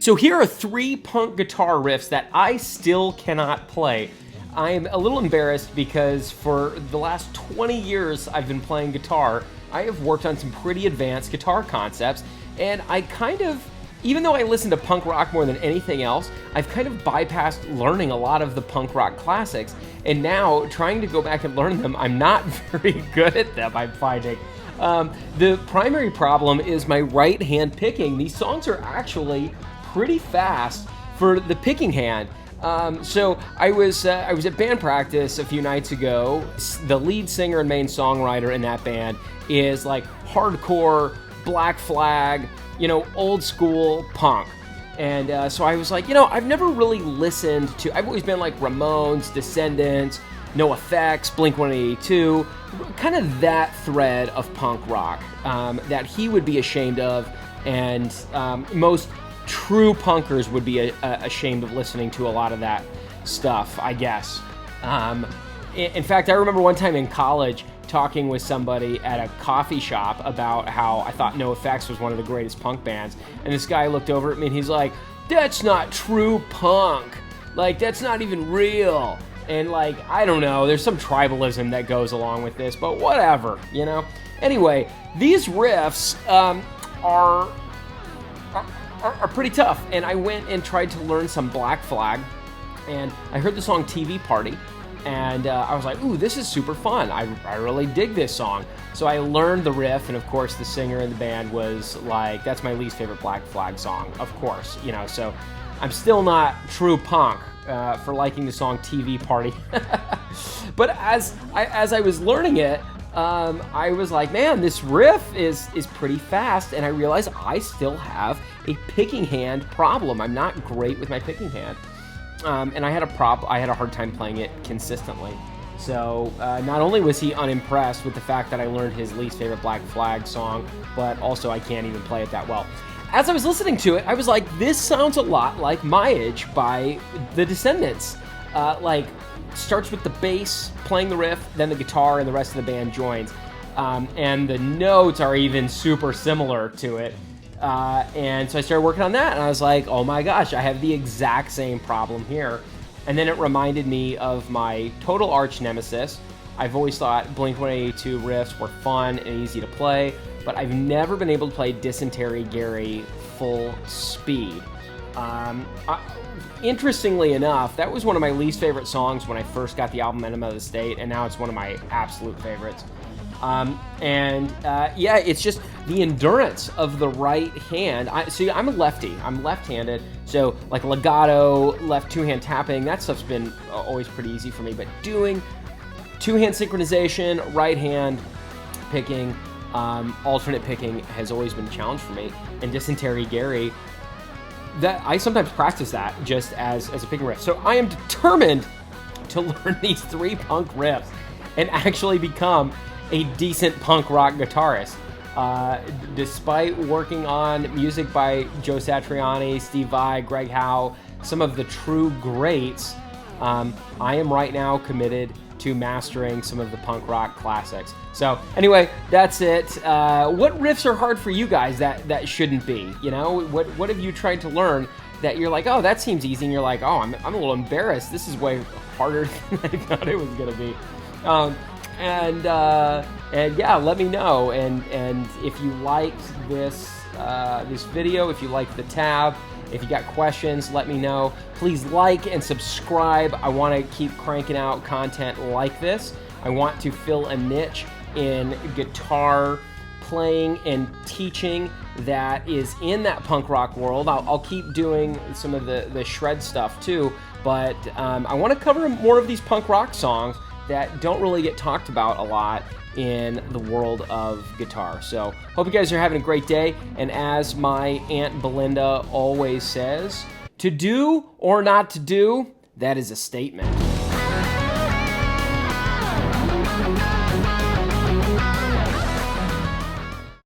So here are 3 punk guitar riffs that I still cannot play. I'm a little embarrassed because for the last 20 years I've been playing guitar, I have worked on some pretty advanced guitar concepts, and I kind of, even though I listen to punk rock more than anything else, I've kind of bypassed learning a lot of the punk rock classics, and now trying to go back and learn them, I'm not very good at them, I'm finding. The primary problem is my right hand picking. These songs are actually pretty fast for the picking hand. So I was at band practice a few nights ago. The lead singer and main songwriter in that band is like hardcore Black Flag, old school punk. And so I was like, I've never really listened to, I've always been like Ramones, Descendants, No Effects, Blink-182, kind of that thread of punk rock that he would be ashamed of, and most true punkers would be ashamed of listening to a lot of that stuff, I guess. In fact, I remember one time in college talking with somebody at a coffee shop about how I thought No Effects was one of the greatest punk bands, and this guy looked over at me and he's like, "That's not true punk. Like, that's not even real." And like, I don't know, there's some tribalism that goes along with this, but whatever, Anyway, these riffs are pretty tough, and I went and tried to learn some Black Flag, and I heard the song TV Party, and I was like, ooh, this is super fun. I really dig this song. So I learned the riff, and of course the singer in the band was like, that's my least favorite Black Flag song, of course, so I'm still not true punk for liking the song TV Party. But as I was learning it, I was like, man, this riff is pretty fast, and I realized I still have a picking hand problem. I'm not great with my picking hand, and I had a hard time playing it consistently. So not only was he unimpressed with the fact that I learned his least favorite Black Flag song, but also I can't even play it that well. As I was listening to it, I was like, this sounds a lot like Myage by the Descendants. Starts with the bass playing the riff, then the guitar, and the rest of the band joins. And the notes are even super similar to it. And so I started working on that, and I was like, oh my gosh, I have the exact same problem here. And then it reminded me of my total arch nemesis. I've always thought Blink-182 riffs were fun and easy to play, but I've never been able to play Dysentery Gary full speed. Interestingly enough, that was one of my least favorite songs when I first got the album Enema of the State, and now it's one of my absolute favorites. It's just the endurance of the right hand. I'm a lefty. I'm left-handed, so like legato, left two-hand tapping, that stuff's been always pretty easy for me, but doing two-hand synchronization, right hand picking, alternate picking has always been a challenge for me. And Dysentery Gary, that I sometimes practice that just as a picking riff. So I am determined to learn these 3 punk riffs and actually become a decent punk rock guitarist. Despite working on music by Joe Satriani, Steve Vai, Greg Howe, some of the true greats, I am right now committed to mastering some of the punk rock classics. So anyway, that's it. What riffs are hard for you guys that shouldn't be? What have you tried to learn that you're like, oh, that seems easy, and you're like, oh, I'm a little embarrassed. This is way harder than I thought it was gonna be. And yeah, let me know. And if you liked this video, if you liked the tab, if you got questions, let me know. Please like and subscribe. I want to keep cranking out content like this. I want to fill a niche in guitar playing and teaching that is in that punk rock world. I'll keep doing some of the shred stuff too, but I want to cover more of these punk rock songs that don't really get talked about a lot in the world of guitar. So hope you guys are having a great day, and as my Aunt Belinda always says, to do or not to do, that is a statement.